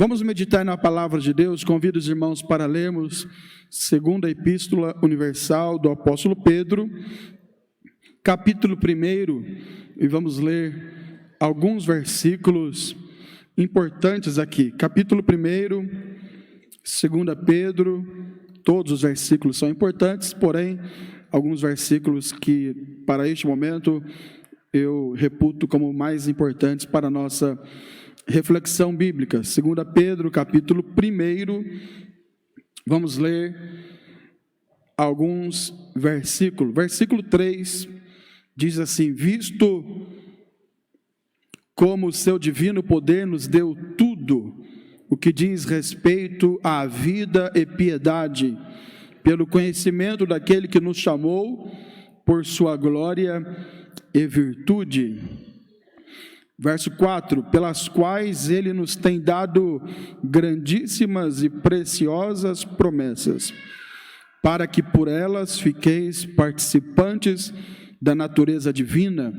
Vamos meditar na palavra de Deus. Convido os irmãos para lermos segunda Epístola Universal do apóstolo Pedro, capítulo 1, e vamos ler alguns versículos importantes aqui. Capítulo 1, segunda Pedro, todos os versículos são importantes, porém, alguns versículos que, para este momento, eu reputo como mais importantes para a nossa reflexão bíblica. 2 Pedro, capítulo 1, vamos ler alguns versículos. Versículo 3 diz assim: visto como o seu divino poder nos deu tudo o que diz respeito à vida e piedade, pelo conhecimento daquele que nos chamou por sua glória e virtude. Verso 4, pelas quais ele nos tem dado grandíssimas e preciosas promessas, para que por elas fiqueis participantes da natureza divina,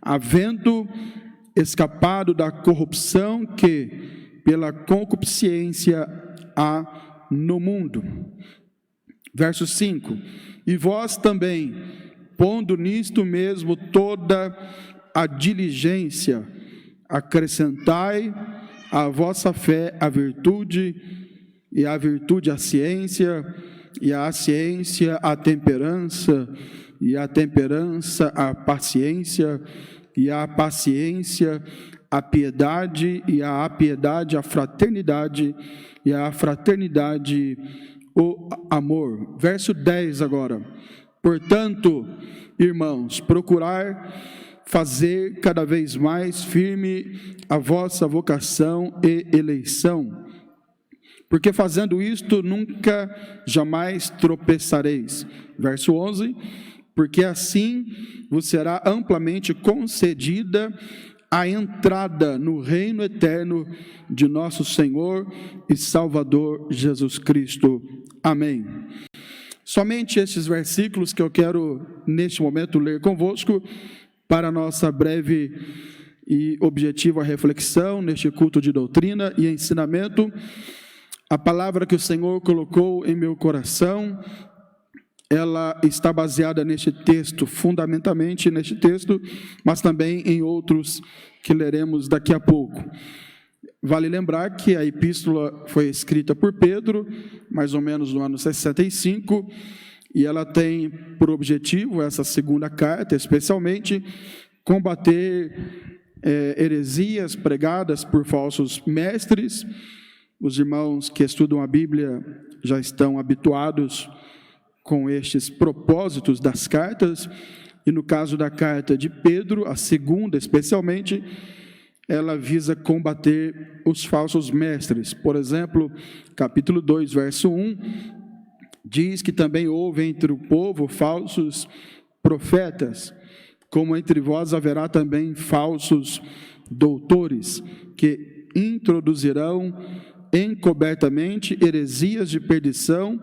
havendo escapado da corrupção que, pela concupiscência, há no mundo. Verso 5, e vós também, pondo nisto mesmo toda a diligência, acrescentai à vossa fé a virtude, e à virtude a ciência, e à ciência a temperança, e à temperança a paciência, e à paciência a piedade, e à piedade a fraternidade, e à fraternidade o amor. Verso 10 agora. Portanto, irmãos, procurar fazer cada vez mais firme a vossa vocação e eleição, porque fazendo isto nunca jamais tropeçareis. Verso 11, porque assim vos será amplamente concedida a entrada no reino eterno de nosso Senhor e Salvador Jesus Cristo. Amém. Somente estes versículos que eu quero neste momento ler convosco, para a nossa breve e objetiva reflexão neste culto de doutrina e ensinamento. A palavra que o Senhor colocou em meu coração, ela está baseada neste texto, fundamentalmente neste texto, mas também em outros que leremos daqui a pouco. Vale lembrar que a epístola foi escrita por Pedro, mais ou menos no ano 65, e ela tem por objetivo, essa segunda carta, especialmente, combater heresias pregadas por falsos mestres. Os irmãos que estudam a Bíblia já estão habituados com estes propósitos das cartas, e no caso da carta de Pedro, a segunda especialmente, ela visa combater os falsos mestres. Por exemplo, capítulo 2, verso 1, diz que também houve entre o povo falsos profetas, como entre vós haverá também falsos doutores, que introduzirão encobertamente heresias de perdição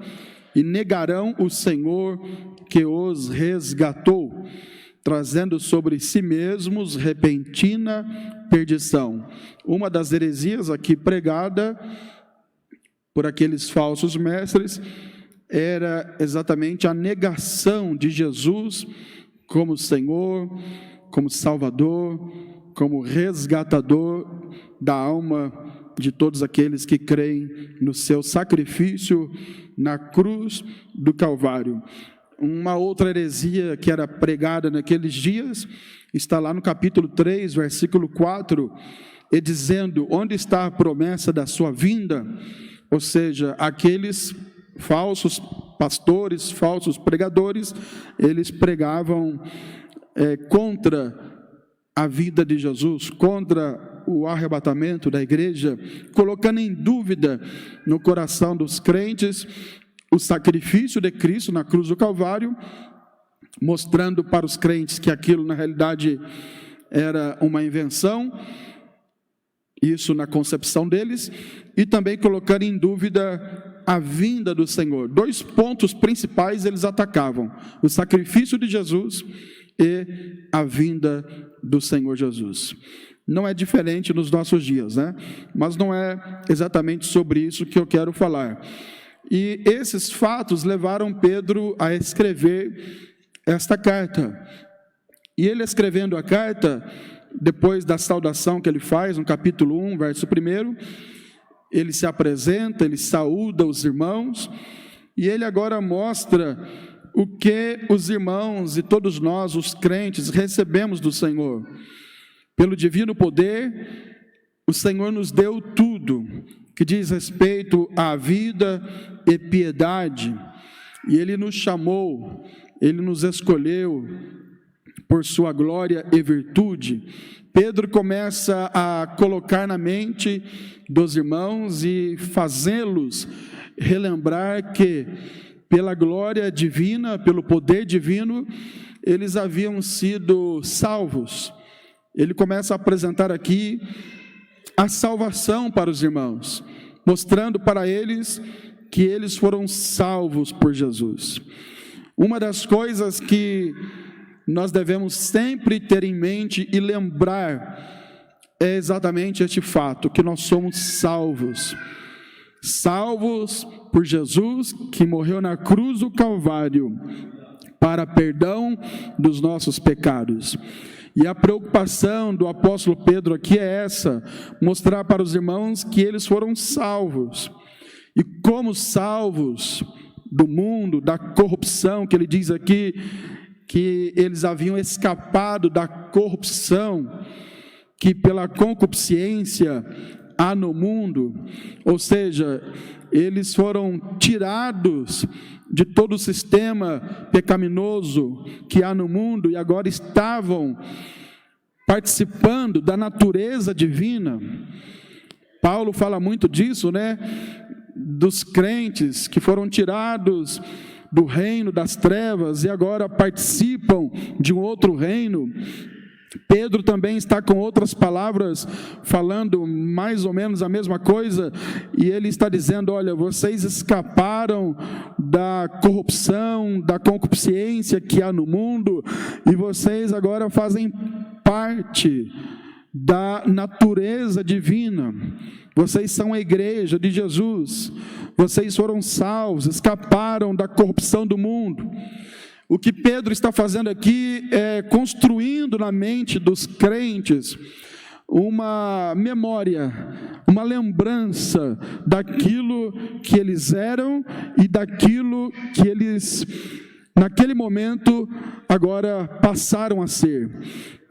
e negarão o Senhor que os resgatou, trazendo sobre si mesmos repentina perdição. Uma das heresias aqui pregada por aqueles falsos mestres era exatamente a negação de Jesus como Senhor, como Salvador, como resgatador da alma de todos aqueles que creem no seu sacrifício na cruz do Calvário. Uma outra heresia que era pregada naqueles dias está lá no capítulo 3, versículo 4, e dizendo: onde está a promessa da sua vinda? Ou seja, aqueles falsos pastores, falsos pregadores, eles pregavam contra a vida de Jesus, contra o arrebatamento da igreja, colocando em dúvida no coração dos crentes o sacrifício de Cristo na cruz do Calvário, mostrando para os crentes que aquilo na realidade era uma invenção, isso na concepção deles, e também colocando em dúvida a vinda do Senhor. Dois pontos principais eles atacavam: o sacrifício de Jesus e a vinda do Senhor Jesus. não é diferente nos nossos dias, né? Mas não é exatamente sobre isso que eu quero falar. E esses fatos levaram Pedro a escrever esta carta. E ele escrevendo a carta, depois da saudação que ele faz, no capítulo 1, verso 1, ele se apresenta, ele saúda os irmãos, e ele agora mostra o que os irmãos e todos nós, os crentes, recebemos do Senhor. Pelo divino poder, o Senhor nos deu tudo que diz respeito à vida e piedade, e Ele nos chamou, Ele nos escolheu por sua glória e virtude. Pedro começa a colocar na mente dos irmãos e fazê-los relembrar que, pela glória divina, pelo poder divino, eles haviam sido salvos. Ele começa a apresentar aqui a salvação para os irmãos, mostrando para eles que eles foram salvos por Jesus. Uma das coisas que nós devemos sempre ter em mente e lembrar é exatamente este fato, que nós somos salvos. Salvos por Jesus, que morreu na cruz do Calvário, para perdão dos nossos pecados. E a preocupação do apóstolo Pedro aqui é essa, mostrar para os irmãos que eles foram salvos. E como salvos do mundo, da corrupção, que ele diz aqui, que eles haviam escapado da corrupção, que pela concupiscência há no mundo, ou seja, eles foram tirados de todo o sistema pecaminoso que há no mundo e agora estavam participando da natureza divina. Paulo fala muito disso, né? Dos crentes que foram tirados do reino das trevas e agora participam de um outro reino. Pedro também está com outras palavras, falando mais ou menos a mesma coisa, e ele está dizendo, olha, vocês escaparam da corrupção, da concupiscência que há no mundo, e vocês agora fazem parte da natureza divina. Vocês são a igreja de Jesus, vocês foram salvos, escaparam da corrupção do mundo. O que Pedro está fazendo aqui é construindo na mente dos crentes uma memória, uma lembrança daquilo que eles eram e daquilo que eles, naquele momento, agora passaram a ser.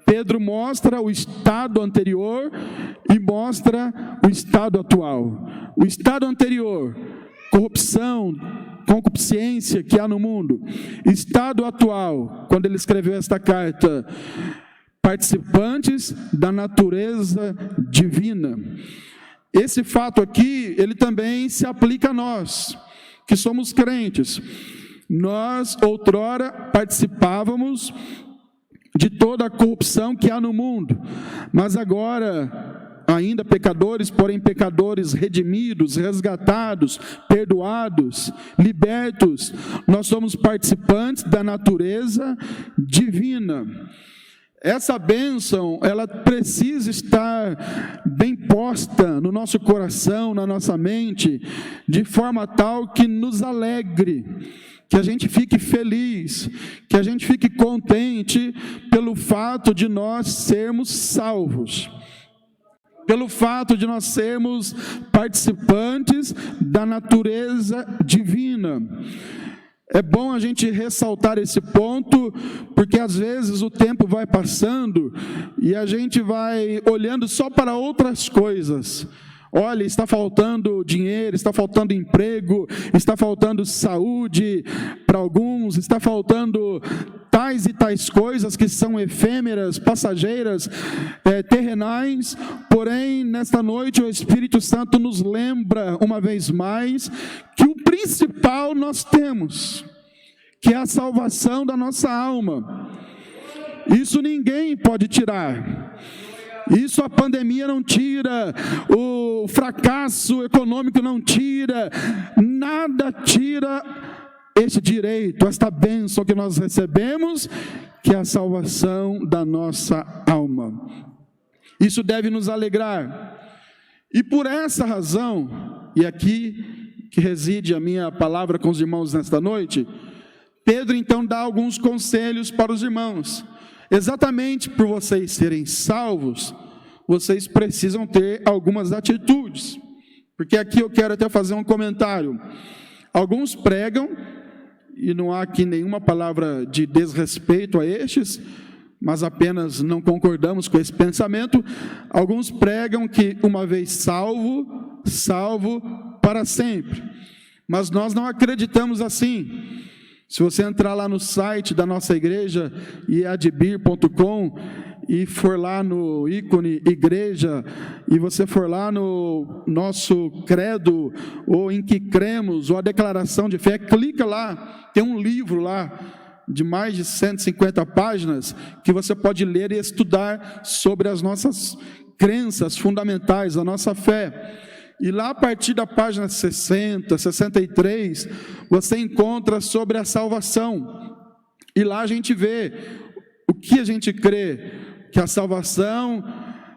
Pedro mostra o estado anterior e mostra o estado atual. O estado anterior, corrupção, concupiscência que há no mundo. Estado atual, quando ele escreveu esta carta, participantes da natureza divina. Esse fato aqui, ele também se aplica a nós, que somos crentes. Nós, outrora, participávamos de toda a corrupção que há no mundo, mas agora, ainda pecadores, porém pecadores redimidos, resgatados, perdoados, libertos, nós somos participantes da natureza divina. Essa bênção, ela precisa estar bem posta no nosso coração, na nossa mente, de forma tal que nos alegre, que a gente fique feliz, que a gente fique contente pelo fato de nós sermos salvos, pelo fato de nós sermos participantes da natureza divina. É bom a gente ressaltar esse ponto, porque às vezes o tempo vai passando e a gente vai olhando só para outras coisas. Olha, está faltando dinheiro, está faltando emprego, está faltando saúde para alguns, está faltando tais e tais coisas que são efêmeras, passageiras, terrenais. Porém, nesta noite o Espírito Santo nos lembra uma vez mais que o principal nós temos, que é a salvação da nossa alma. Isso ninguém pode tirar. Isso a pandemia não tira, o fracasso econômico não tira, nada tira este direito, esta bênção que nós recebemos, que é a salvação da nossa alma. Isso deve nos alegrar. E por essa razão, e aqui que reside a minha palavra com os irmãos nesta noite, Pedro então dá alguns conselhos para os irmãos. Exatamente por vocês serem salvos, vocês precisam ter algumas atitudes. Porque aqui eu quero até fazer um comentário. Alguns pregam, e não há aqui nenhuma palavra de desrespeito a estes, mas apenas não concordamos com esse pensamento. Alguns pregam que uma vez salvo, salvo para sempre. Mas nós não acreditamos assim. Se você entrar lá no site da nossa igreja, iadbir.com, e for lá no ícone igreja, e você for lá no nosso credo, ou em que cremos, ou a declaração de fé, clica lá, tem um livro lá, de mais de 150 páginas, que você pode ler e estudar sobre as nossas crenças fundamentais, a nossa fé. E lá a partir da página 60, 63, você encontra sobre a salvação. E lá a gente vê o que a gente crê, que a salvação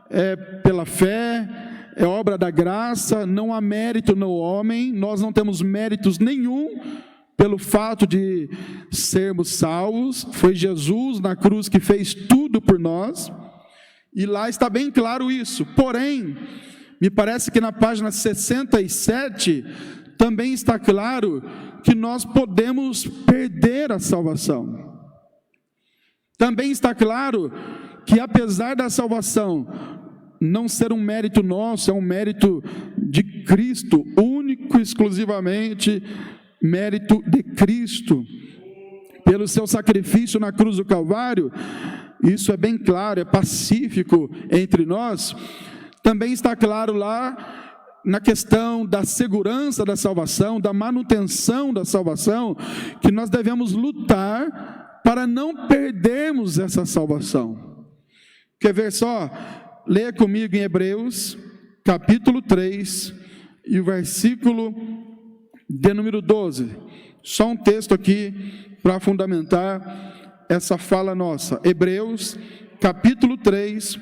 é pela fé, é obra da graça, não há mérito no homem, nós não temos méritos nenhum pelo fato de sermos salvos, foi Jesus na cruz que fez tudo por nós, e lá está bem claro isso. Porém, me parece que na página 67 também está claro que nós podemos perder a salvação. Também está claro que apesar da salvação não ser um mérito nosso, é um mérito de Cristo, único e exclusivamente mérito de Cristo, pelo seu sacrifício na cruz do Calvário, isso é bem claro, é pacífico entre nós. Também está claro lá na questão da segurança da salvação, da manutenção da salvação, que nós devemos lutar para não perdermos essa salvação. Quer ver só? Leia comigo em Hebreus, capítulo 3, e o versículo de número 12. Só um texto aqui para fundamentar essa fala nossa. Hebreus, capítulo 3,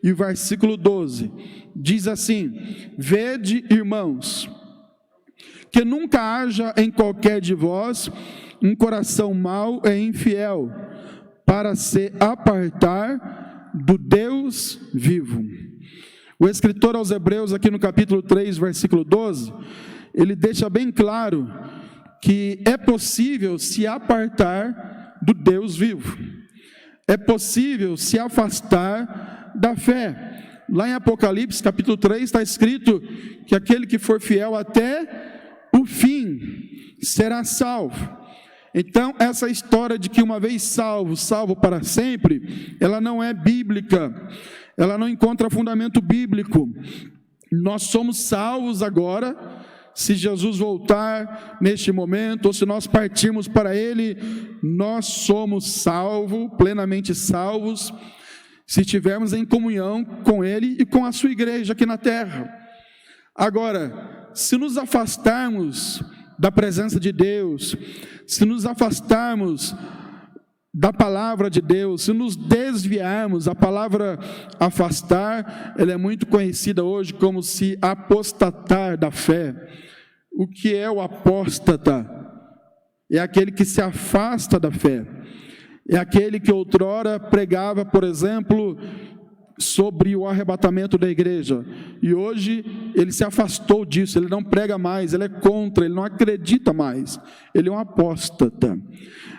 e o versículo 12. Diz assim: vede, irmãos, que nunca haja em qualquer de vós um coração mau e infiel, para se apartar do Deus vivo. O escritor aos Hebreus, aqui no capítulo 3, versículo 12, ele deixa bem claro que é possível se apartar do Deus vivo. É possível se afastar da fé. Lá em Apocalipse, capítulo 3, está escrito que aquele que for fiel até o fim será salvo. Então, essa história de que uma vez salvo, salvo para sempre, ela não é bíblica, ela não encontra fundamento bíblico. Nós somos salvos agora, se Jesus voltar neste momento, ou se nós partirmos para Ele, nós somos salvos, plenamente salvos, se estivermos em comunhão com Ele e com a sua igreja aqui na terra. Agora, se nos afastarmos da presença de Deus, se nos afastarmos da palavra de Deus, se nos desviarmos, a palavra afastar, ela é muito conhecida hoje como se apostatar da fé. O que é o apóstata? É aquele que se afasta da fé, é aquele que outrora pregava, por exemplo, sobre o arrebatamento da igreja, e hoje ele se afastou disso, ele não prega mais, ele é contra, ele não acredita mais, ele é um apóstata.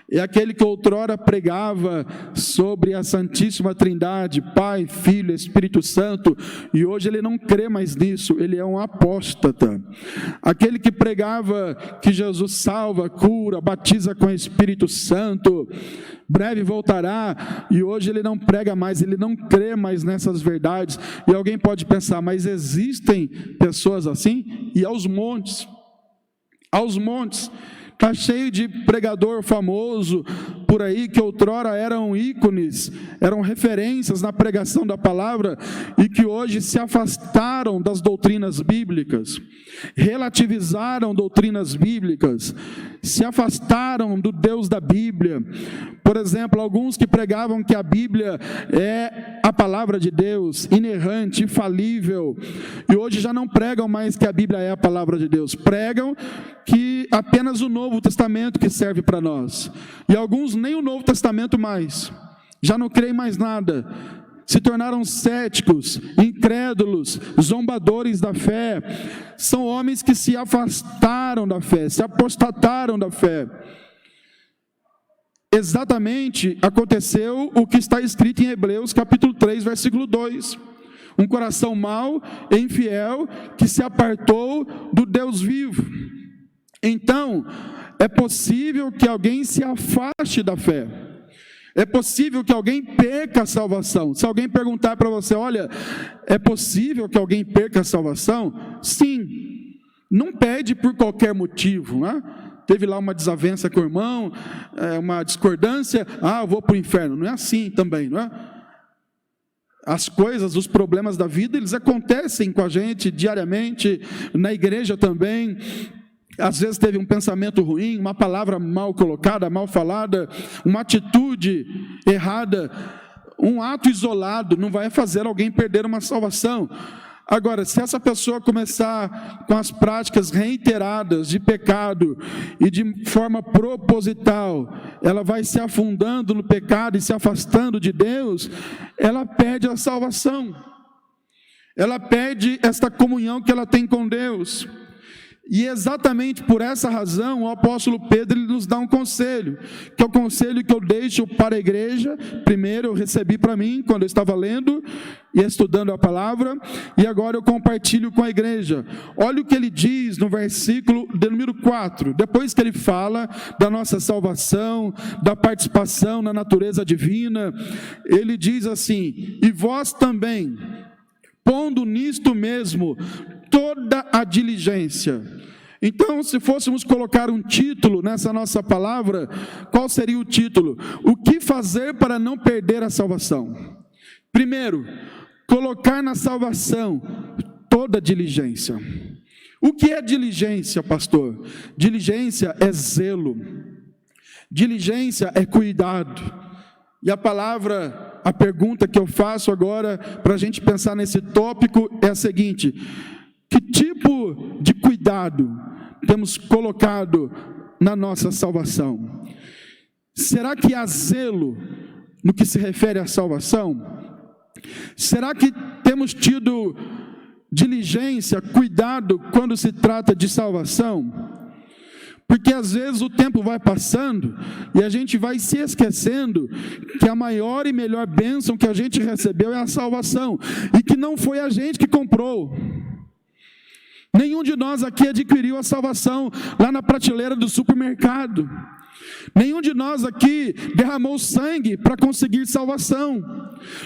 É aquele que outrora pregava sobre a Santíssima Trindade, Pai, Filho, Espírito Santo, e hoje ele não crê mais nisso, ele é um apóstata. Aquele que pregava que Jesus salva, cura, batiza com o Espírito Santo, breve voltará, e hoje ele não prega mais, ele não crê mais nessas verdades. E alguém pode pensar, mas existem pessoas assim? E aos montes, está cheio de pregador famoso por aí, que outrora eram ícones, eram referências na pregação da palavra, e que hoje se afastaram das doutrinas bíblicas, relativizaram doutrinas bíblicas, se afastaram do Deus da Bíblia, Por exemplo, alguns que pregavam que a Bíblia é a palavra de Deus, inerrante, infalível, e hoje já não pregam mais que a Bíblia é a palavra de Deus, pregam que apenas o Novo Testamento que serve para nós, e alguns nem o Novo Testamento mais, já não creem mais nada, se tornaram céticos, incrédulos, zombadores da fé, são homens que se afastaram da fé, se apostataram da fé. Exatamente aconteceu o que está escrito em Hebreus capítulo 3, versículo 2. Um coração mau e infiel que se apartou do Deus vivo. Então, é possível que alguém se afaste da fé. É possível que alguém perca a salvação. Se alguém perguntar para você, olha, é possível que alguém perca a salvação? Sim. Não perde por qualquer motivo, né? Teve lá uma desavença com o irmão, uma discordância, eu vou para o inferno. Não é assim também, não é? As coisas, os problemas da vida, eles acontecem com a gente diariamente, na igreja também. Às vezes teve um pensamento ruim, uma palavra mal colocada, mal falada, uma atitude errada, um ato isolado não vai fazer alguém perder uma salvação. Agora, se essa pessoa começar com as práticas reiteradas de pecado e de forma proposital, ela vai se afundando no pecado e se afastando de Deus, ela perde a salvação, ela perde esta comunhão que ela tem com Deus. E exatamente por essa razão, o apóstolo Pedro ele nos dá um conselho, que é o conselho que eu deixo para a igreja. Primeiro eu recebi para mim, quando eu estava lendo e estudando a palavra, e agora eu compartilho com a igreja. Olha o que ele diz no versículo de número 4, depois que ele fala da nossa salvação, da participação na natureza divina, ele diz assim: e vós também, pondo nisto mesmo toda a diligência. Então, se fôssemos colocar um título nessa nossa palavra, qual seria o título? O que fazer para não perder a salvação? Primeiro, colocar na salvação toda a diligência. O que é diligência, pastor? Diligência é zelo. Diligência é cuidado. E a pergunta que eu faço agora, para a gente pensar nesse tópico, é a seguinte: que tipo de cuidado temos colocado na nossa salvação? Será que há zelo no que se refere à salvação? Será que temos tido diligência, cuidado quando se trata de salvação? Porque às vezes o tempo vai passando e a gente vai se esquecendo que a maior e melhor bênção que a gente recebeu é a salvação, e que não foi a gente que comprou. Nenhum de nós aqui adquiriu a salvação lá na prateleira do supermercado. Nenhum de nós aqui derramou sangue para conseguir salvação.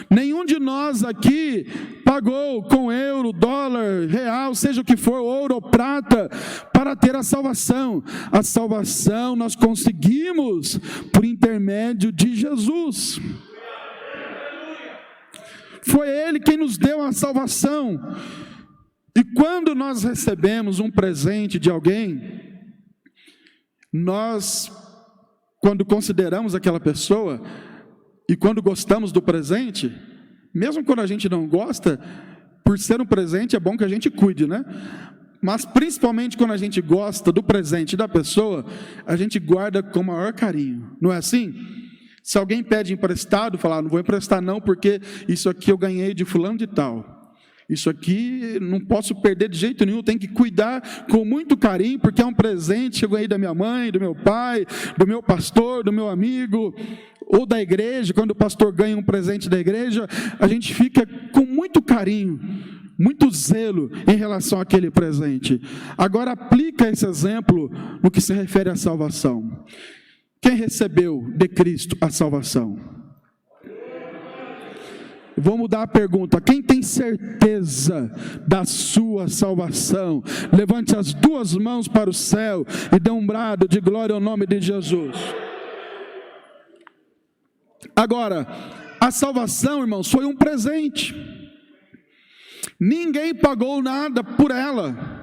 Nenhum de nós aqui pagou com euro, dólar, real, seja o que for, ouro ou prata, para ter a salvação. A salvação nós conseguimos por intermédio de Jesus. Foi Ele quem nos deu a salvação. E quando nós recebemos um presente de alguém, nós, quando consideramos aquela pessoa e quando gostamos do presente, mesmo quando a gente não gosta, por ser um presente é bom que a gente cuide, né? Mas principalmente quando a gente gosta do presente da pessoa, a gente guarda com o maior carinho, não é assim? Se alguém pede emprestado, fala, não vou emprestar não, porque isso aqui eu ganhei de fulano de tal. Isso aqui não posso perder de jeito nenhum, tenho que cuidar com muito carinho, porque é um presente que eu ganhei da minha mãe, do meu pai, do meu pastor, do meu amigo, ou da igreja. Quando o pastor ganha um presente da igreja, a gente fica com muito carinho, muito zelo em relação àquele presente. Agora aplica esse exemplo no que se refere à salvação. Quem recebeu de Cristo a salvação? Vou mudar a pergunta: quem tem certeza da sua salvação? Levante as duas mãos para o céu e dê um brado de glória ao nome de Jesus. Agora, a salvação, irmãos, foi um presente. Ninguém pagou nada por ela.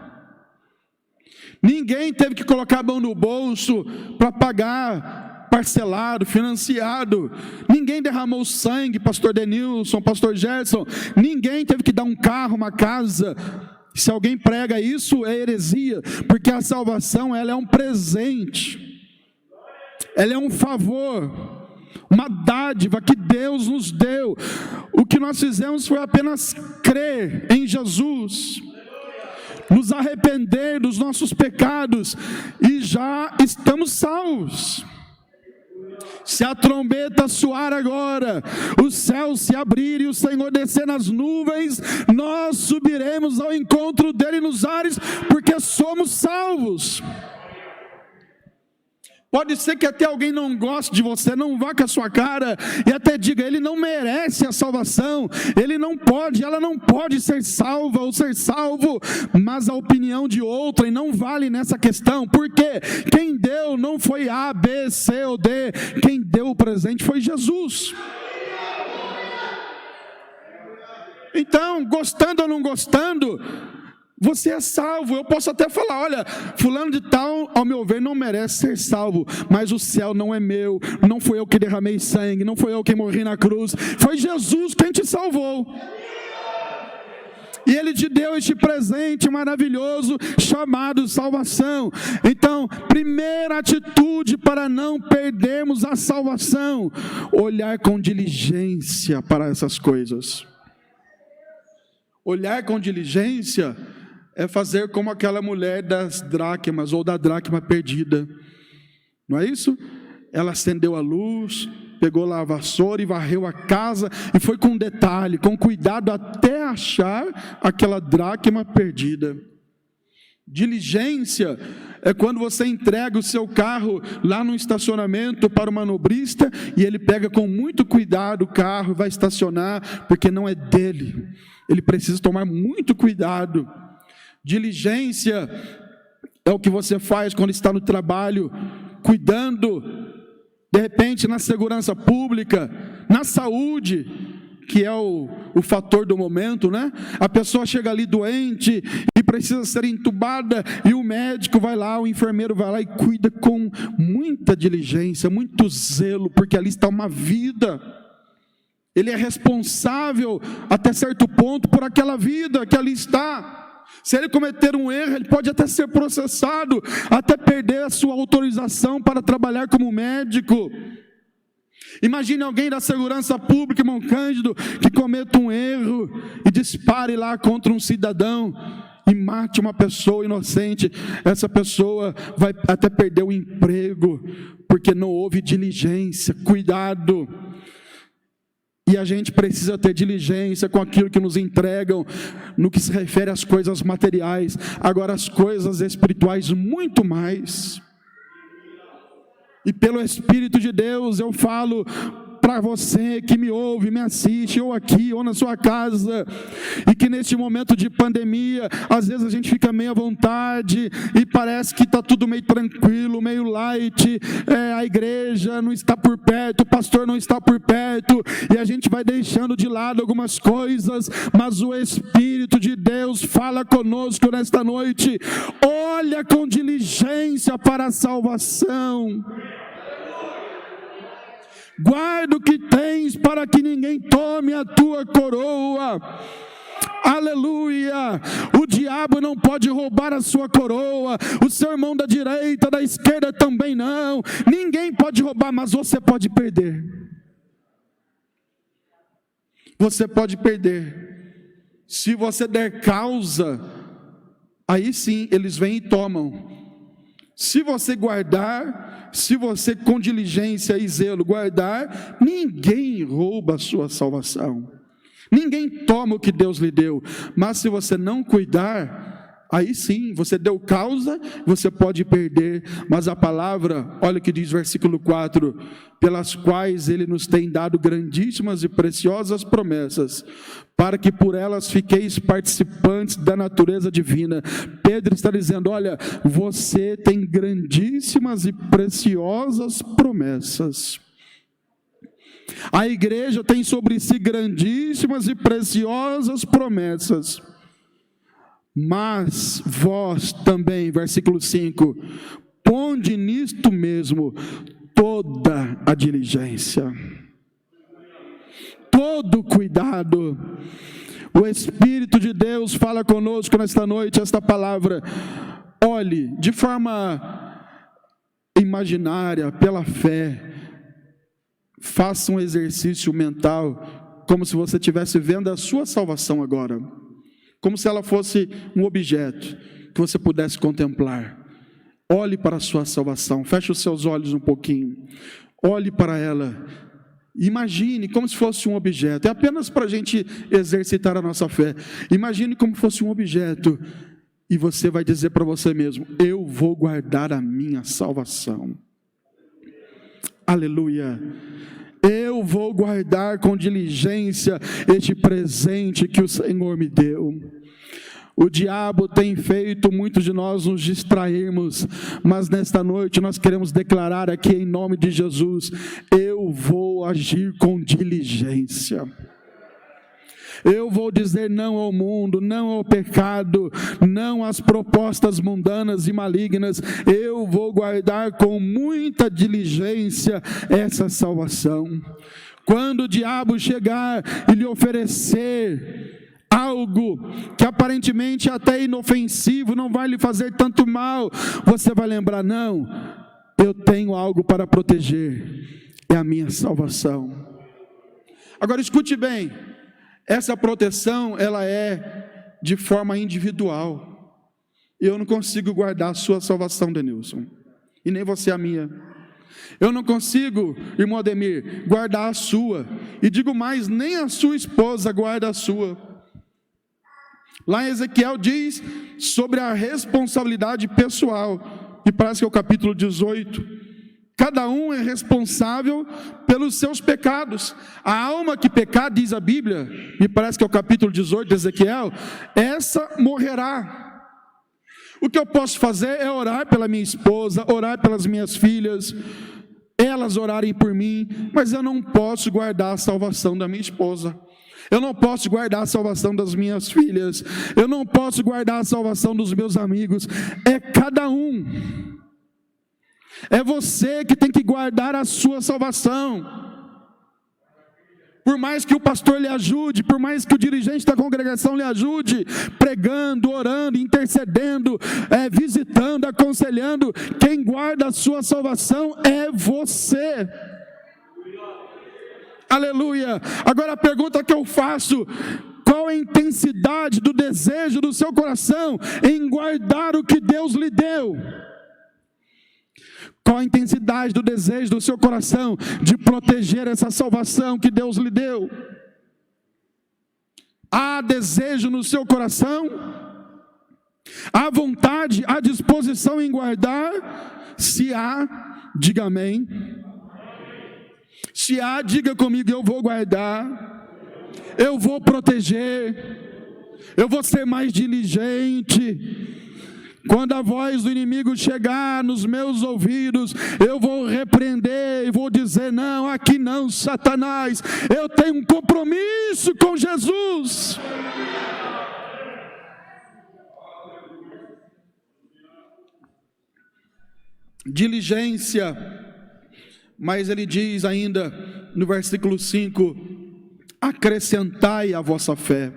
Ninguém teve que colocar a mão no bolso para pagar parcelado, financiado. Ninguém derramou sangue, pastor Denilson, pastor Gerson. Ninguém teve que dar um carro, uma casa. Se alguém prega isso, é heresia, porque a salvação, ela é um presente, ela é um favor, uma dádiva que Deus nos deu. O que nós fizemos foi apenas crer em Jesus, nos arrepender dos nossos pecados, e já estamos salvos. Se a trombeta soar agora, os céus se abrirem e o Senhor descer nas nuvens, nós subiremos ao encontro dele nos ares, porque somos salvos. Pode ser que até alguém não goste de você, não vá com a sua cara e até diga, ele não merece a salvação, ele não pode, ela não pode ser salva ou ser salvo, mas a opinião de outrem não vale nessa questão, porque quem deu não foi A, B, C ou D, quem deu o presente foi Jesus. Então, gostando ou não gostando, você é salvo. Eu posso até falar, olha, fulano de tal, ao meu ver, não merece ser salvo, mas o céu não é meu, não foi eu que derramei sangue, não foi eu que morri na cruz, foi Jesus quem te salvou. E Ele te deu este presente maravilhoso chamado salvação. Então, primeira atitude para não perdermos a salvação, olhar com diligência para essas coisas. Olhar com diligência é fazer como aquela mulher das dracmas, ou da dracma perdida. Não é isso? Ela acendeu a luz, pegou lá a vassoura e varreu a casa, e foi com detalhe, com cuidado, até achar aquela dracma perdida. Diligência é quando você entrega o seu carro lá no estacionamento para o manobrista, e ele pega com muito cuidado o carro e vai estacionar, porque não é dele. Ele precisa tomar muito cuidado. Diligência é o que você faz quando está no trabalho, cuidando, de repente na segurança pública, na saúde, que é o fator do momento, né? A pessoa chega ali doente e precisa ser entubada, e o médico vai lá, o enfermeiro vai lá e cuida com muita diligência, muito zelo, porque ali está uma vida. Ele é responsável até certo ponto por aquela vida que ali está. Se ele cometer um erro, ele pode até ser processado, até perder a sua autorização para trabalhar como médico. Imagine alguém da segurança pública, irmão Cândido, que cometa um erro e dispare lá contra um cidadão e mate uma pessoa inocente. Essa pessoa vai até perder o emprego, porque não houve diligência, cuidado. E a gente precisa ter diligência com aquilo que nos entregam, no que se refere às coisas materiais. Agora, as coisas espirituais, muito mais. E pelo Espírito de Deus, eu falo para você que me ouve, me assiste, ou aqui, ou na sua casa, e que neste momento de pandemia, às vezes a gente fica meio à vontade, e parece que está tudo meio tranquilo, meio light, a igreja não está por perto, o pastor não está por perto, e a gente vai deixando de lado algumas coisas, mas o Espírito de Deus fala conosco nesta noite. Olha com diligência para a salvação. Guarda o que tens, para que ninguém tome a tua coroa. Aleluia! O diabo não pode roubar a sua coroa, o seu irmão da direita, da esquerda também não. Ninguém pode roubar, mas você pode perder. Você pode perder. Se você der causa, aí sim eles vêm e tomam. Se você guardar, se você com diligência e zelo guardar, ninguém rouba a sua salvação. Ninguém toma o que Deus lhe deu. Mas se você não cuidar, aí sim, você deu causa, você pode perder. Mas a palavra, olha o que diz versículo 4, pelas quais Ele nos tem dado grandíssimas e preciosas promessas, para que por elas fiqueis participantes da natureza divina. Pedro está dizendo, olha, você tem grandíssimas e preciosas promessas. A igreja tem sobre si grandíssimas e preciosas promessas. Mas vós também, versículo 5, ponde nisto mesmo toda a diligência, todo cuidado. O Espírito de Deus fala conosco nesta noite, esta palavra. Olhe de forma imaginária, pela fé, faça um exercício mental, como se você estivesse vendo a sua salvação agora, como se ela fosse um objeto que você pudesse contemplar. Olhe para a sua salvação, feche os seus olhos um pouquinho, olhe para ela, imagine como se fosse um objeto. É apenas para a gente exercitar a nossa fé. Imagine como fosse um objeto, e você vai dizer para você mesmo: eu vou guardar a minha salvação. Aleluia. Eu vou guardar com diligência este presente que o Senhor me deu. O diabo tem feito muitos de nós nos distrairmos, mas nesta noite nós queremos declarar aqui em nome de Jesus: eu vou agir com diligência. Eu vou dizer não ao mundo, não ao pecado, não às propostas mundanas e malignas. Eu vou guardar com muita diligência essa salvação. Quando o diabo chegar e lhe oferecer algo que aparentemente até inofensivo, não vai lhe fazer tanto mal, você vai lembrar: não, eu tenho algo para proteger, é a minha salvação. Agora escute bem, essa proteção, ela é de forma individual. Eu não consigo guardar a sua salvação, Denilson, e nem você a minha. Eu não consigo, irmão Ademir, guardar a sua, e digo mais, nem a sua esposa guarda a sua. Lá em Ezequiel diz sobre a responsabilidade pessoal, e parece que é o capítulo 18, cada um é responsável pelos seus pecados. A alma que pecar, diz a Bíblia, me parece que é o capítulo 18 de Ezequiel, essa morrerá. O que eu posso fazer é orar pela minha esposa, orar pelas minhas filhas, elas orarem por mim, mas eu não posso guardar a salvação da minha esposa. Eu não posso guardar a salvação das minhas filhas. Eu não posso guardar a salvação dos meus amigos. É cada um. É você que tem que guardar a sua salvação. Por mais que o pastor lhe ajude, por mais que o dirigente da congregação lhe ajude, pregando, orando, intercedendo, visitando, aconselhando, quem guarda a sua salvação é você. Aleluia. Agora a pergunta que eu faço: qual a intensidade do desejo do seu coração em guardar o que Deus lhe deu? Qual a intensidade do desejo do seu coração de proteger essa salvação que Deus lhe deu? Há desejo no seu coração? Há vontade, há disposição em guardar? Se há, diga amém. Se há, diga comigo: eu vou guardar, eu vou proteger, eu vou ser mais diligente. Quando a voz do inimigo chegar nos meus ouvidos, eu vou repreender e vou dizer: não, aqui não, Satanás, eu tenho um compromisso com Jesus. Diligência, mas ele diz ainda no versículo 5: acrescentai a vossa fé.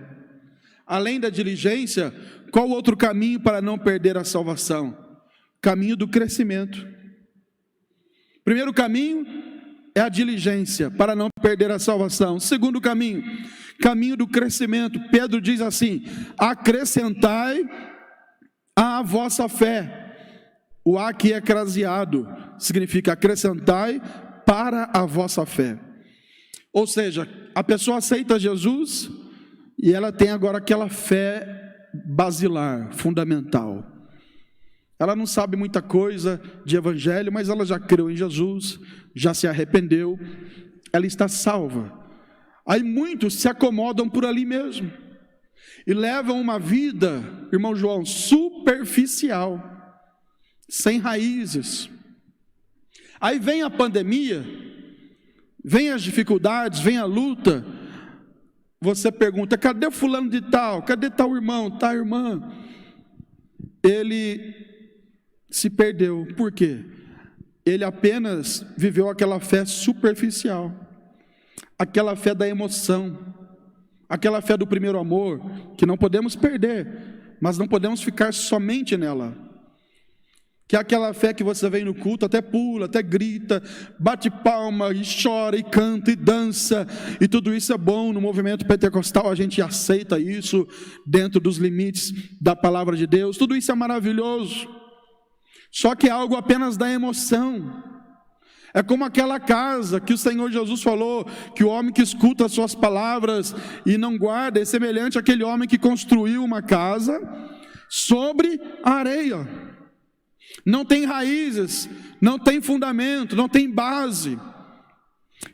Além da diligência, qual outro caminho para não perder a salvação? Caminho do crescimento. Primeiro caminho é a diligência, para não perder a salvação. Segundo caminho, caminho do crescimento. Pedro diz assim: acrescentai a vossa fé. O aqui é craseado, significa acrescentai para a vossa fé. Ou seja, a pessoa aceita Jesus e ela tem agora aquela fé basilar, fundamental. Ela não sabe muita coisa de evangelho, mas ela já creu em Jesus, já se arrependeu, ela está salva. Aí muitos se acomodam por ali mesmo e levam uma vida, irmão João, superficial, sem raízes. Aí vem a pandemia, vem as dificuldades, vem a luta. Você pergunta: cadê o fulano de tal? Cadê tal irmão, tal irmã? Ele se perdeu. Por quê? ele apenas viveu aquela fé superficial, aquela fé da emoção, aquela fé do primeiro amor, que não podemos perder, mas não podemos ficar somente nela. Que é aquela fé que você vem no culto, até pula, até grita, bate palma, e chora, e canta, e dança, e tudo isso é bom. No movimento pentecostal a gente aceita isso, dentro dos limites da palavra de Deus, tudo isso é maravilhoso, só que é algo apenas da emoção. É como aquela casa que o Senhor Jesus falou, que o homem que escuta as suas palavras e não guarda, é semelhante àquele homem que construiu uma casa sobre a areia. Não tem raízes, não tem fundamento, não tem base.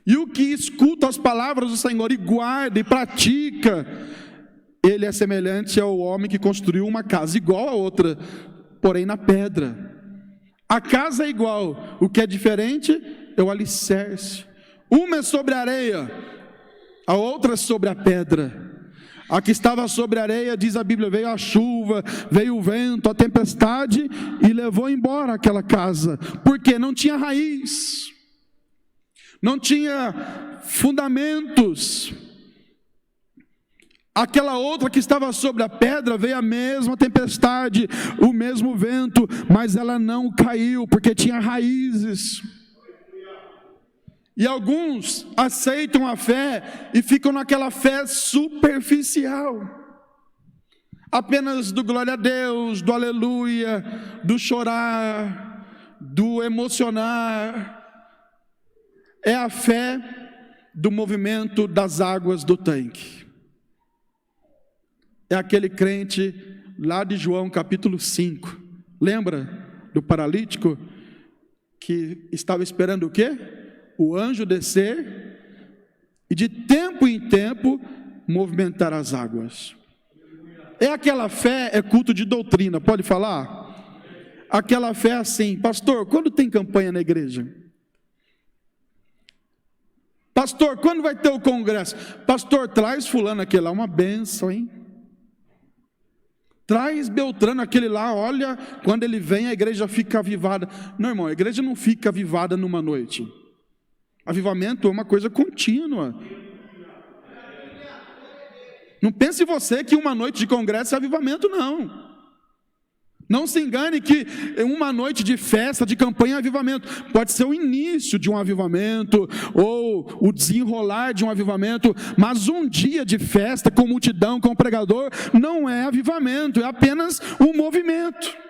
E o que escuta as palavras do Senhor e guarda e pratica, ele é semelhante ao homem que construiu uma casa igual a outra, porém na pedra. A casa é igual, o que é diferente é o alicerce. Uma é sobre a areia, a outra é sobre a pedra. A que estava sobre a areia, diz a Bíblia, veio a chuva, veio o vento, a tempestade e levou embora aquela casa, porque não tinha raiz, não tinha fundamentos. Aquela outra que estava sobre a pedra, veio a mesma tempestade, o mesmo vento, mas ela não caiu, porque tinha raízes. E alguns aceitam a fé e ficam naquela fé superficial, apenas do glória a Deus, do aleluia, do chorar, do emocionar. É a fé do movimento das águas do tanque. É aquele crente lá de João capítulo 5, lembra do paralítico que estava esperando o quê? O anjo descer e de tempo em tempo movimentar as águas. É aquela fé, é culto de doutrina, pode falar? Aquela fé assim, pastor, quando tem campanha na igreja? Pastor, quando vai ter o congresso? Pastor, traz fulano aquele lá, uma bênção, hein? Traz Beltrano aquele lá, olha, quando ele vem a igreja fica avivada. Não, irmão, a igreja não fica avivada numa noite. Avivamento é uma coisa contínua. Não pense você que uma noite de congresso é avivamento, não. Não se engane que uma noite de festa, de campanha é avivamento. Pode ser o início de um avivamento, ou o desenrolar de um avivamento, mas um dia de festa com multidão, com pregador, não é avivamento, é apenas um movimento.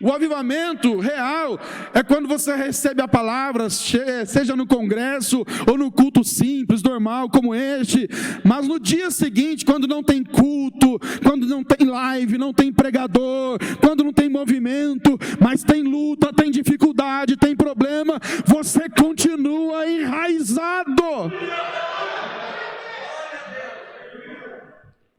O avivamento real é quando você recebe a palavra, seja no congresso ou no culto simples, normal, como este, mas no dia seguinte, quando não tem culto, quando não tem live, não tem pregador, quando não tem movimento, mas tem luta, tem dificuldade, tem problema, você continua enraizado.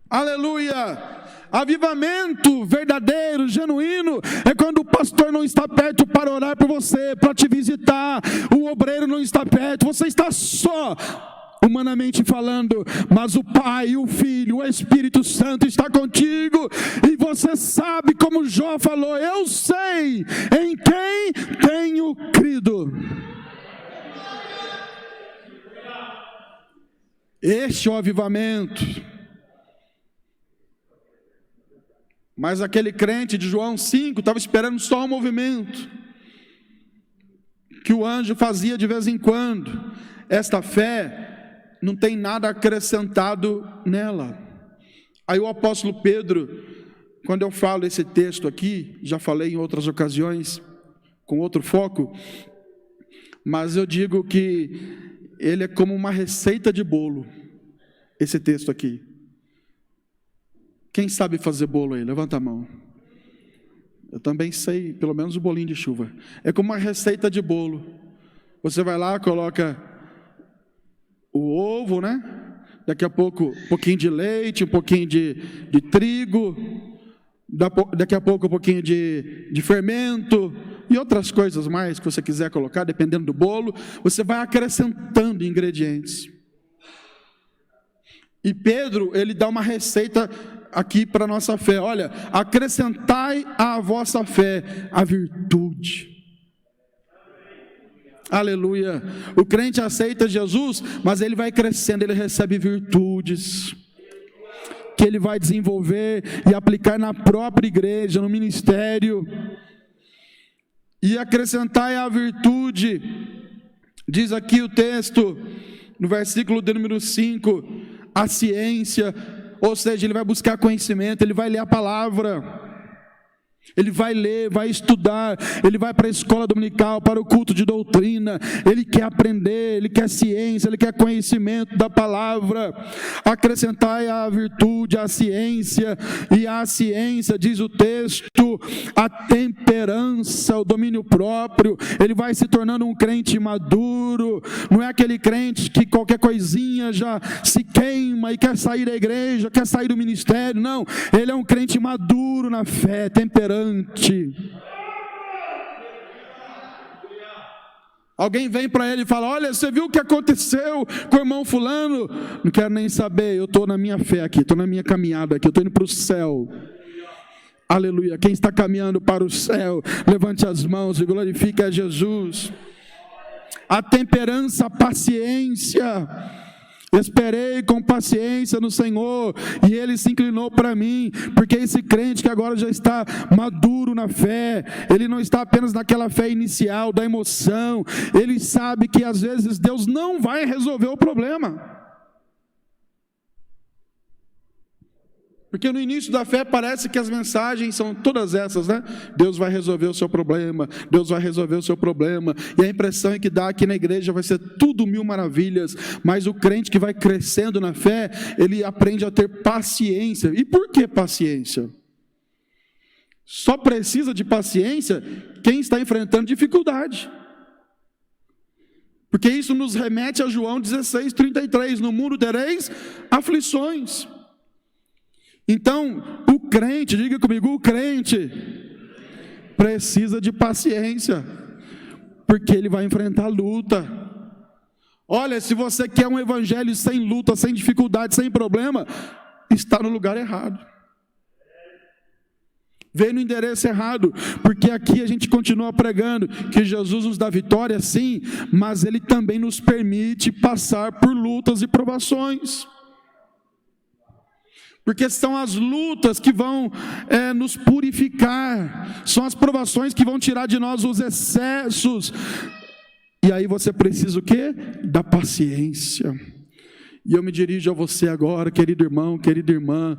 Aleluia! Avivamento verdadeiro, genuíno, é quando o pastor não está perto para orar por você, para te visitar, o obreiro não está perto, você está só, humanamente falando, mas o Pai, o Filho, o Espírito Santo está contigo, e você sabe, como Jó falou, eu sei em quem tenho crido. Este é o avivamento. Mas aquele crente de João 5 estava esperando só um movimento que o anjo fazia de vez em quando. Esta fé não tem nada acrescentado nela. Aí o apóstolo Pedro, quando eu falo esse texto aqui, já falei em outras ocasiões com outro foco, mas eu digo que ele é como uma receita de bolo, esse texto aqui. Quem sabe fazer bolo aí? Levanta a mão. Eu também sei, pelo menos o bolinho de chuva. É como uma receita de bolo. Você vai lá, coloca o ovo, né? Daqui a pouco um pouquinho de leite, um pouquinho de trigo, daqui a pouco um pouquinho de fermento e outras coisas mais que você quiser colocar, dependendo do bolo. Você vai acrescentando ingredientes. E Pedro, ele dá uma receita aqui para a nossa fé. Olha, acrescentai à vossa fé a virtude. Aleluia. O crente aceita Jesus, mas ele vai crescendo, ele recebe virtudes que ele vai desenvolver e aplicar na própria igreja, no ministério. E acrescentar a virtude, diz aqui o texto, no versículo de número 5, a ciência, ou seja, ele vai buscar conhecimento, ele vai ler a palavra, ele vai ler, vai estudar, ele vai para a escola dominical, para o culto de doutrina, ele quer aprender, ele quer ciência, ele quer conhecimento da palavra. Acrescentai a virtude, a ciência, e a ciência, diz o texto, a temperança, o domínio próprio. Ele vai se tornando um crente maduro, não é aquele crente que qualquer coisinha já se queima e quer sair da igreja, quer sair do ministério, não, ele é um crente maduro na fé, temperante. Alguém vem para ele e fala: olha, você viu o que aconteceu com o irmão fulano? Não quero nem saber, eu estou na minha fé aqui, estou na minha caminhada aqui, eu estou indo para o céu. Aleluia. Quem está caminhando para o céu, levante as mãos e glorifique a Jesus. A temperança, a paciência. Esperei com paciência no Senhor, e Ele se inclinou para mim, porque esse crente que agora já está maduro na fé, ele não está apenas naquela fé inicial, da emoção, ele sabe que às vezes Deus não vai resolver o problema. Porque no início da fé parece que as mensagens são todas essas, né? Deus vai resolver o seu problema, Deus vai resolver o seu problema. E a impressão é que dá aqui na igreja vai ser tudo mil maravilhas. Mas o crente que vai crescendo na fé, ele aprende a ter paciência. E por que paciência? Só precisa de paciência quem está enfrentando dificuldade. Porque isso nos remete a João 16:33. No mundo tereis aflições. Então, o crente, diga comigo, o crente precisa de paciência, porque ele vai enfrentar luta. Olha, se você quer um evangelho sem luta, sem dificuldade, sem problema, está no lugar errado. Veio no endereço errado, porque aqui a gente continua pregando que Jesus nos dá vitória, sim, mas Ele também nos permite passar por lutas e provações. Porque são as lutas que vão nos purificar, são as provações que vão tirar de nós os excessos. E aí você precisa o quê? Da paciência. E eu me dirijo a você agora, querido irmão, querida irmã,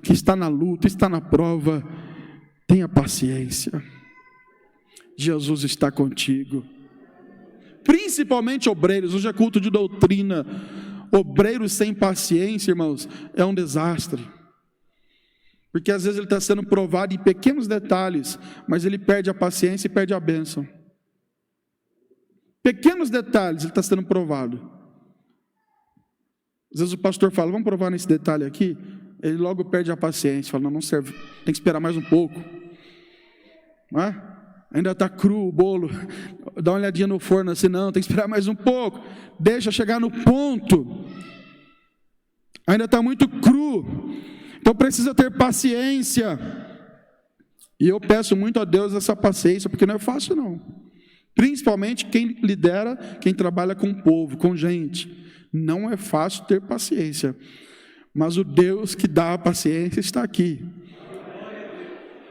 que está na luta, está na prova, tenha paciência. Jesus está contigo. Principalmente obreiros, hoje é culto de doutrina. Obreiros sem paciência, irmãos, é um desastre. Porque às vezes ele está sendo provado em pequenos detalhes, mas ele perde a paciência e perde a bênção. Pequenos detalhes ele está sendo provado. Às vezes o pastor fala: vamos provar nesse detalhe aqui. Ele logo perde a paciência, fala: não serve, tem que esperar mais um pouco. Não é? Ainda está cru o bolo, dá uma olhadinha no forno assim, não, tem que esperar mais um pouco, deixa chegar no ponto, ainda está muito cru, então precisa ter paciência, e eu peço muito a Deus essa paciência, porque não é fácil não, principalmente quem lidera, quem trabalha com o povo, com gente, não é fácil ter paciência, mas o Deus que dá a paciência está aqui.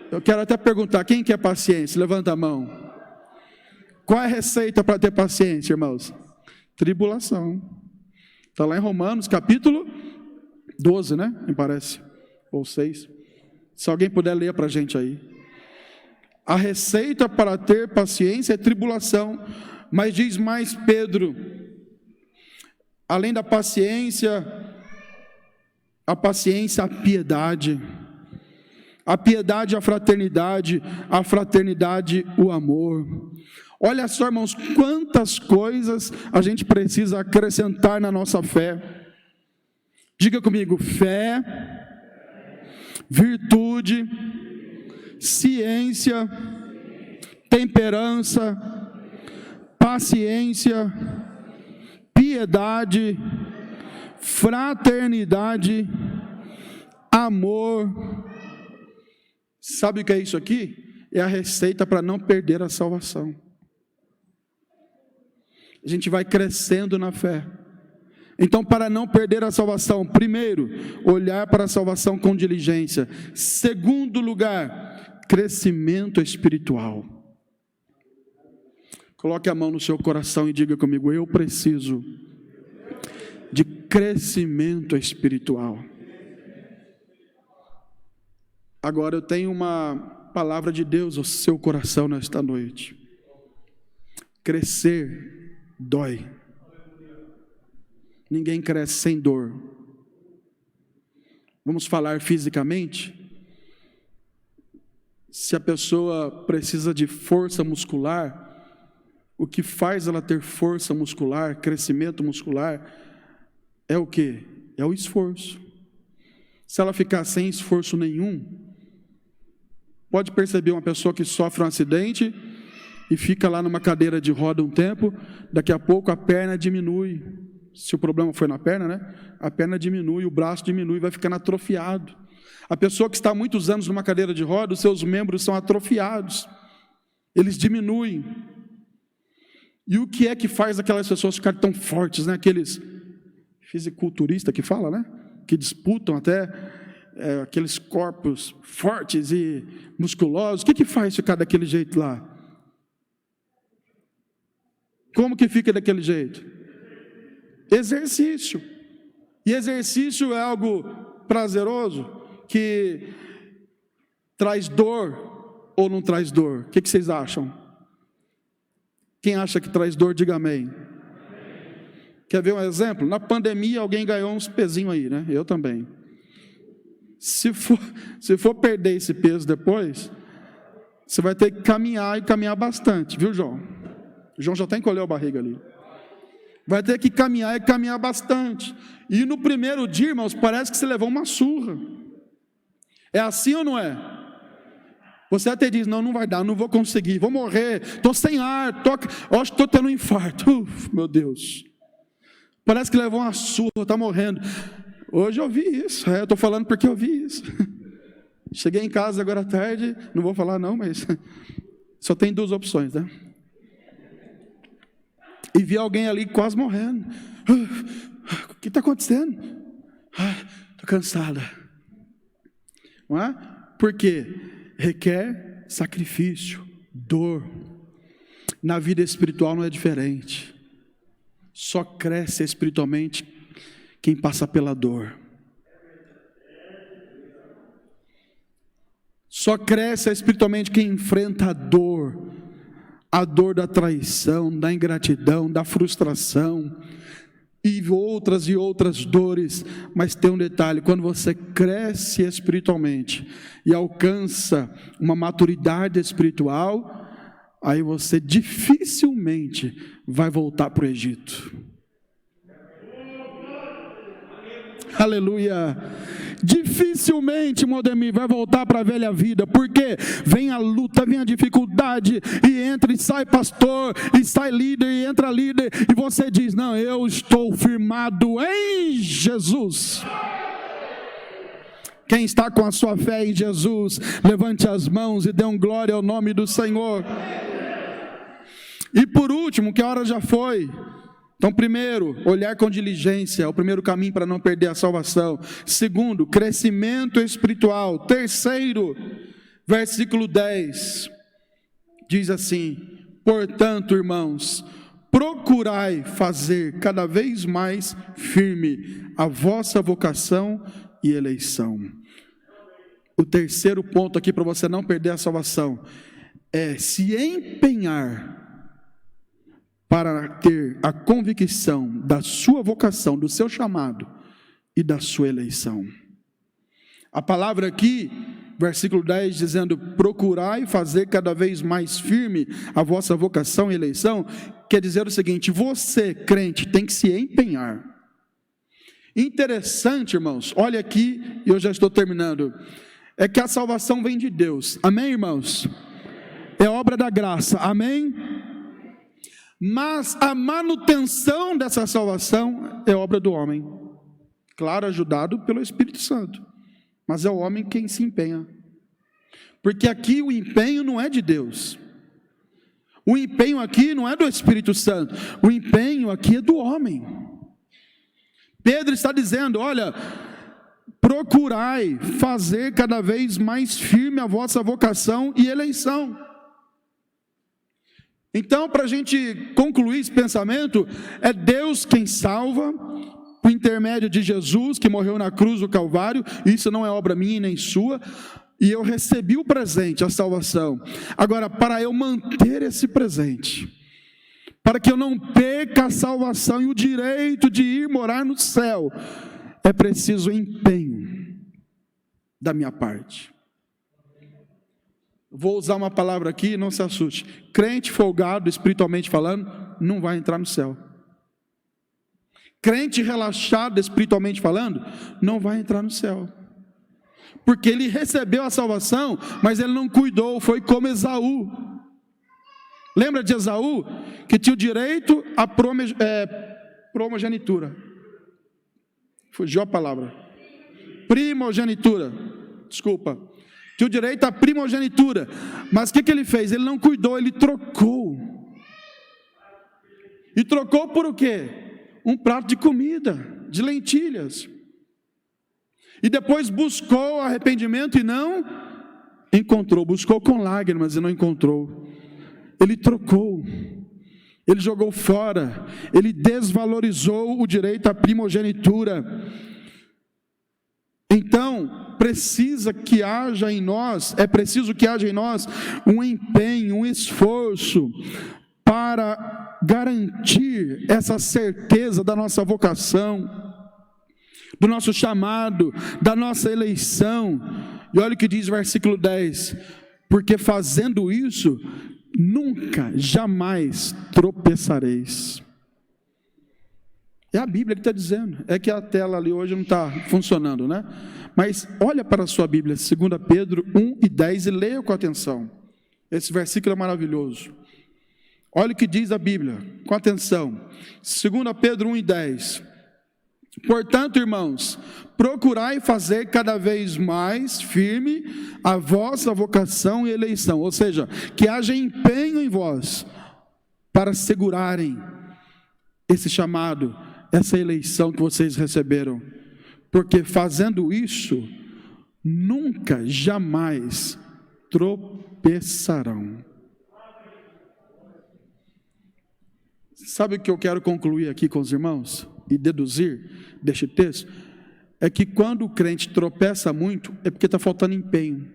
Eu quero até perguntar, quem quer paciência? Levanta a mão. Qual é a receita para ter paciência, irmãos? Tribulação. Está lá em Romanos, capítulo 12, né? Me parece. Ou 6. Se alguém puder ler para a gente aí. A receita para ter paciência é tribulação. Mas diz mais Pedro, além da paciência, a piedade. A piedade, a fraternidade, o amor. Olha só, irmãos, quantas coisas a gente precisa acrescentar na nossa fé. Diga comigo: fé, virtude, ciência, temperança, paciência, piedade, fraternidade, amor. Sabe o que é isso aqui? É a receita para não perder a salvação. a gente vai crescendo na fé. Então, para não perder a salvação, primeiro, olhar para a salvação com diligência. Segundo lugar, crescimento espiritual. Coloque a mão no seu coração e diga comigo: eu preciso de crescimento espiritual. Agora eu tenho uma palavra de Deus ao seu coração nesta noite. Crescer dói. Ninguém cresce sem dor. Vamos falar fisicamente? Se a pessoa precisa de força muscular, o que faz ela ter força muscular, crescimento muscular, é o quê? É o esforço. Se ela ficar sem esforço nenhum, pode perceber uma pessoa que sofre um acidente e fica lá numa cadeira de roda um tempo, daqui a pouco a perna diminui. Se o problema foi na perna, né? A perna diminui, o braço diminui, vai ficando atrofiado. A pessoa que está há muitos anos numa cadeira de roda, os seus membros são atrofiados, eles diminuem. E o que é que faz aquelas pessoas ficarem tão fortes, né? Aqueles fisiculturistas que fala, né? Que disputam até aqueles corpos fortes e musculosos. O que faz ficar daquele jeito lá? Como que fica daquele jeito? Exercício. E exercício é algo prazeroso que traz dor ou não traz dor? O que vocês acham? Quem acha que traz dor, diga amém. Quer ver um exemplo? Na pandemia alguém ganhou uns pezinhos aí, né? Eu também. Se for perder esse peso depois, você vai ter que caminhar e caminhar bastante, viu, João? O João já até encolheu a barriga ali. Vai ter que caminhar e caminhar bastante. E no primeiro dia, irmãos, parece que você levou uma surra. É assim ou não é? Você até diz: não vai dar, não vou conseguir, vou morrer, estou sem ar, acho que estou tendo um infarto. Meu Deus. Parece que levou uma surra, está morrendo. Hoje eu vi isso, eu estou falando porque eu vi isso. Cheguei em casa agora à tarde, não vou falar não, mas só tem duas opções, né? E vi alguém ali quase morrendo. O que está acontecendo? Estou cansada. Não é? Por quê? Requer sacrifício, dor. Na vida espiritual não é diferente. Só cresce espiritualmente quem passa pela dor. Só cresce espiritualmente quem enfrenta a dor da traição, da ingratidão, da frustração e outras dores. Mas tem um detalhe: quando você cresce espiritualmente e alcança uma maturidade espiritual, aí você dificilmente vai voltar para o Egito. Aleluia. Dificilmente, Modemir, vai voltar para a velha vida, porque vem a luta, vem a dificuldade, e entra e sai pastor, e sai líder, e entra líder, e você diz: não, eu estou firmado em Jesus. Quem está com a sua fé em Jesus, levante as mãos e dê um glória ao nome do Senhor. E por último, que a hora já foi. Então, primeiro, olhar com diligência, é o primeiro caminho para não perder a salvação. Segundo, crescimento espiritual. Terceiro, versículo 10, diz assim: portanto, irmãos, procurai fazer cada vez mais firme a vossa vocação e eleição. O terceiro ponto aqui para você não perder a salvação é se empenhar para ter a convicção da sua vocação, do seu chamado e da sua eleição. A palavra aqui, versículo 10, dizendo: procurai fazer cada vez mais firme a vossa vocação e eleição, quer dizer o seguinte: você, crente, tem que se empenhar. Interessante, irmãos, olha aqui, e eu já estou terminando, é que a salvação vem de Deus, amém, irmãos? É obra da graça, amém? Mas a manutenção dessa salvação é obra do homem, claro, ajudado pelo Espírito Santo, mas é o homem quem se empenha, porque aqui o empenho não é de Deus. O empenho aqui não é do Espírito Santo, o empenho aqui é do homem. Pedro está dizendo, olha, procurai fazer cada vez mais firme a vossa vocação e eleição. Então, para a gente concluir esse pensamento, é Deus quem salva, por intermédio de Jesus, que morreu na cruz do Calvário. Isso não é obra minha nem sua, e eu recebi o presente, a salvação. Agora, para eu manter esse presente, para que eu não perca a salvação e o direito de ir morar no céu, é preciso empenho da minha parte. Vou usar uma palavra aqui, não se assuste. Crente folgado, espiritualmente falando, não vai entrar no céu. Crente relaxado, espiritualmente falando, não vai entrar no céu. Porque ele recebeu a salvação, mas ele não cuidou, foi como Esaú. Lembra de Esaú? Que tinha o direito à primogenitura. Fugiu a palavra. Primogenitura. Desculpa. Tinha o direito à primogenitura. Mas o que ele fez? Ele não cuidou, ele trocou. E trocou por o quê? Um prato de comida, de lentilhas. E depois buscou arrependimento e não encontrou. Buscou com lágrimas e não encontrou. Ele trocou. Ele jogou fora. Ele desvalorizou o direito à primogenitura. Então, precisa que haja em nós, é preciso que haja em nós um empenho, um esforço para garantir essa certeza da nossa vocação, do nosso chamado, da nossa eleição. E olha o que diz o versículo 10: porque fazendo isso, nunca, jamais tropeçareis. É a Bíblia que está dizendo. É que a tela ali hoje não está funcionando, né? Mas olha para a sua Bíblia, 2 Pedro 1:10, e leia com atenção. Esse versículo é maravilhoso. Olha o que diz a Bíblia, com atenção. 2 Pedro 1:10. Portanto, irmãos, procurai fazer cada vez mais firme a vossa vocação e eleição. Ou seja, que haja empenho em vós para segurarem esse chamado, essa eleição que vocês receberam. Porque fazendo isso, nunca, jamais tropeçarão. Sabe o que eu quero concluir aqui com os irmãos e deduzir deste texto? É que quando o crente tropeça muito, é porque está faltando empenho.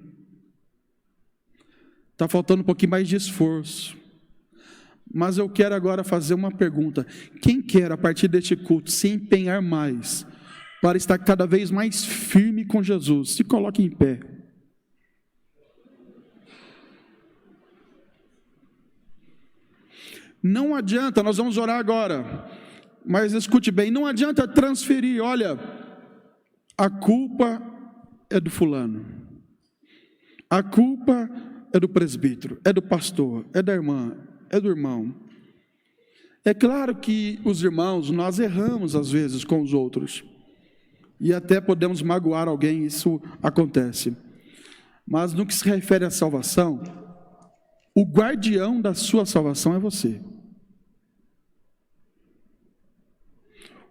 Está faltando um pouquinho mais de esforço. Mas eu quero agora fazer uma pergunta. Quem quer, a partir deste culto, se empenhar mais, para estar cada vez mais firme com Jesus, se coloque em pé. Não adianta, nós vamos orar agora, mas escute bem, não adianta transferir, olha, a culpa é do fulano, a culpa é do presbítero, é do pastor, é da irmã, é do irmão. É claro que os irmãos, nós erramos às vezes com os outros, e até podemos magoar alguém, isso acontece. Mas no que se refere à salvação, o guardião da sua salvação é você.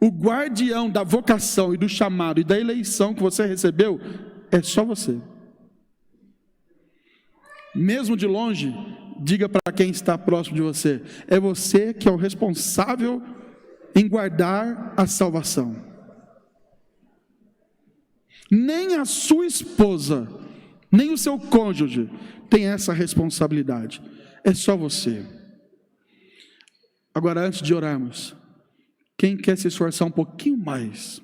O guardião da vocação e do chamado e da eleição que você recebeu é só você. Mesmo de longe, diga para quem está próximo de você: é você que é o responsável em guardar a salvação. Nem a sua esposa, nem o seu cônjuge tem essa responsabilidade. É só você. Agora, antes de orarmos, quem quer se esforçar um pouquinho mais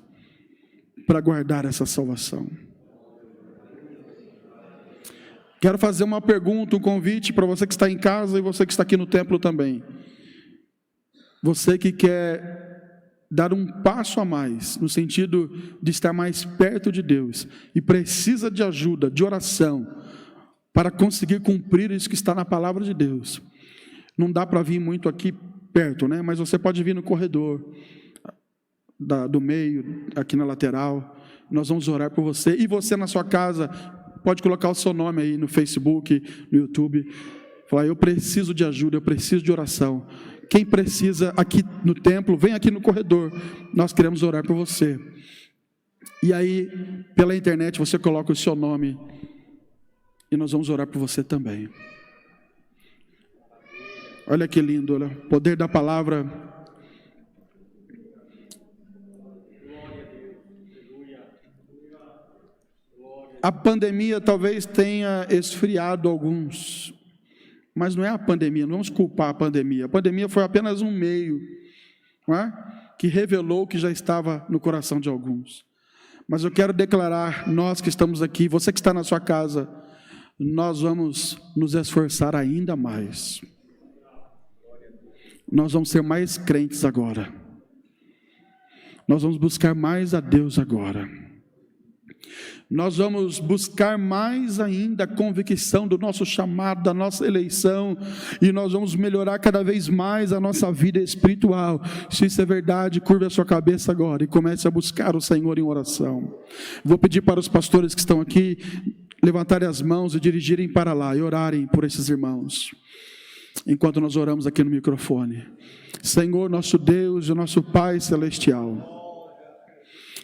para guardar essa salvação? Quero fazer uma pergunta, um convite para você que está em casa e você que está aqui no templo também. Você que quer dar um passo a mais, no sentido de estar mais perto de Deus, e precisa de ajuda, de oração, para conseguir cumprir isso que está na palavra de Deus. Não dá para vir muito aqui perto, né? Mas você pode vir no corredor, do meio, aqui na lateral. Nós vamos orar por você. E você na sua casa, pode colocar o seu nome aí no Facebook, no YouTube. Falar, eu preciso de ajuda, eu preciso de oração. Quem precisa aqui no templo, vem aqui no corredor. Nós queremos orar por você. E aí, pela internet, você coloca o seu nome. E nós vamos orar por você também. Olha que lindo, olha. Poder da palavra. A pandemia talvez tenha esfriado alguns. Mas não é a pandemia, não vamos culpar a pandemia. A pandemia foi apenas um meio, não é? Que revelou o que já estava no coração de alguns. Mas eu quero declarar, nós que estamos aqui, você que está na sua casa, nós vamos nos esforçar ainda mais. Nós vamos ser mais crentes agora. Nós vamos buscar mais a Deus agora. Nós vamos buscar mais ainda a convicção do nosso chamado, da nossa eleição, e nós vamos melhorar cada vez mais a nossa vida espiritual. Se isso é verdade, curve a sua cabeça agora e comece a buscar o Senhor em oração. Vou pedir para os pastores que estão aqui levantarem as mãos e dirigirem para lá e orarem por esses irmãos, enquanto nós oramos aqui no microfone. Senhor, nosso Deus e nosso Pai Celestial,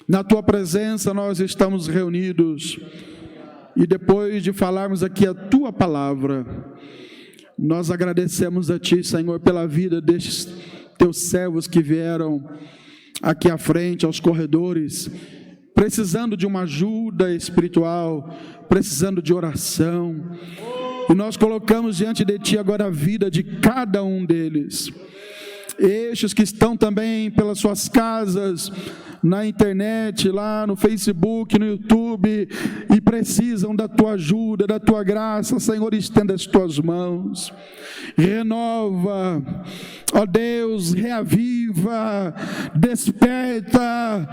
na Tua presença nós estamos reunidos, e depois de falarmos aqui a Tua palavra, nós agradecemos a Ti, Senhor, pela vida destes Teus servos que vieram aqui à frente, aos corredores, precisando de uma ajuda espiritual, precisando de oração, e nós colocamos diante de Ti agora a vida de cada um deles, estes que estão também pelas suas casas, na internet, lá no Facebook, no YouTube, e precisam da Tua ajuda, da Tua graça. Senhor, estenda as Tuas mãos, renova, ó Deus, reaviva, desperta,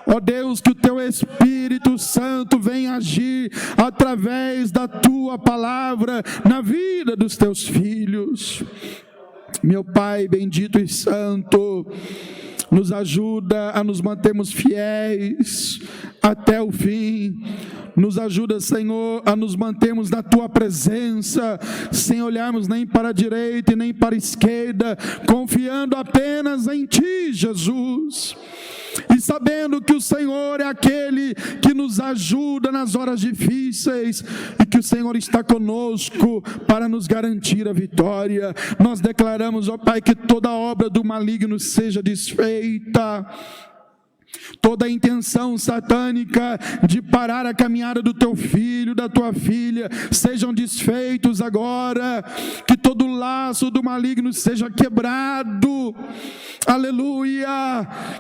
ó Deus, que o Teu Espírito Santo venha agir através da Tua palavra na vida dos Teus filhos. Meu Pai bendito e santo, nos ajuda a nos mantermos fiéis até o fim. Nos ajuda, Senhor, a nos mantermos na Tua presença, sem olharmos nem para a direita e nem para a esquerda, confiando apenas em Ti, Jesus. E sabendo que o Senhor é aquele que nos ajuda nas horas difíceis, e que o Senhor está conosco para nos garantir a vitória. Nós declaramos, ó Pai, que toda obra do maligno seja desfeita, toda a intenção satânica de parar a caminhada do Teu filho, da Tua filha, sejam desfeitos agora, que todo laço do maligno seja quebrado, aleluia,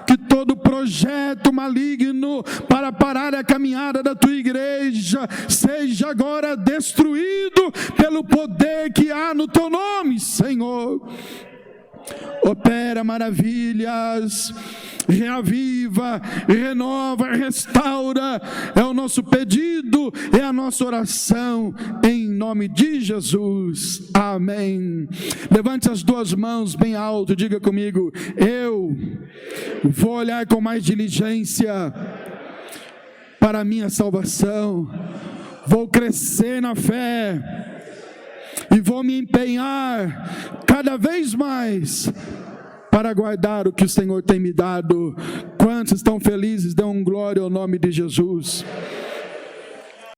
que todo projeto maligno para parar a caminhada da Tua igreja seja agora destruído pelo poder que há no Teu nome, Senhor. Opera maravilhas, reaviva, renova, restaura, é o nosso pedido, é a nossa oração, em nome de Jesus, amém. Levante as duas mãos bem alto, diga comigo: eu vou olhar com mais diligência para a minha salvação, vou crescer na fé, e vou me empenhar cada vez mais para guardar o que o Senhor tem me dado. Quantos estão felizes? Dão glória ao nome de Jesus.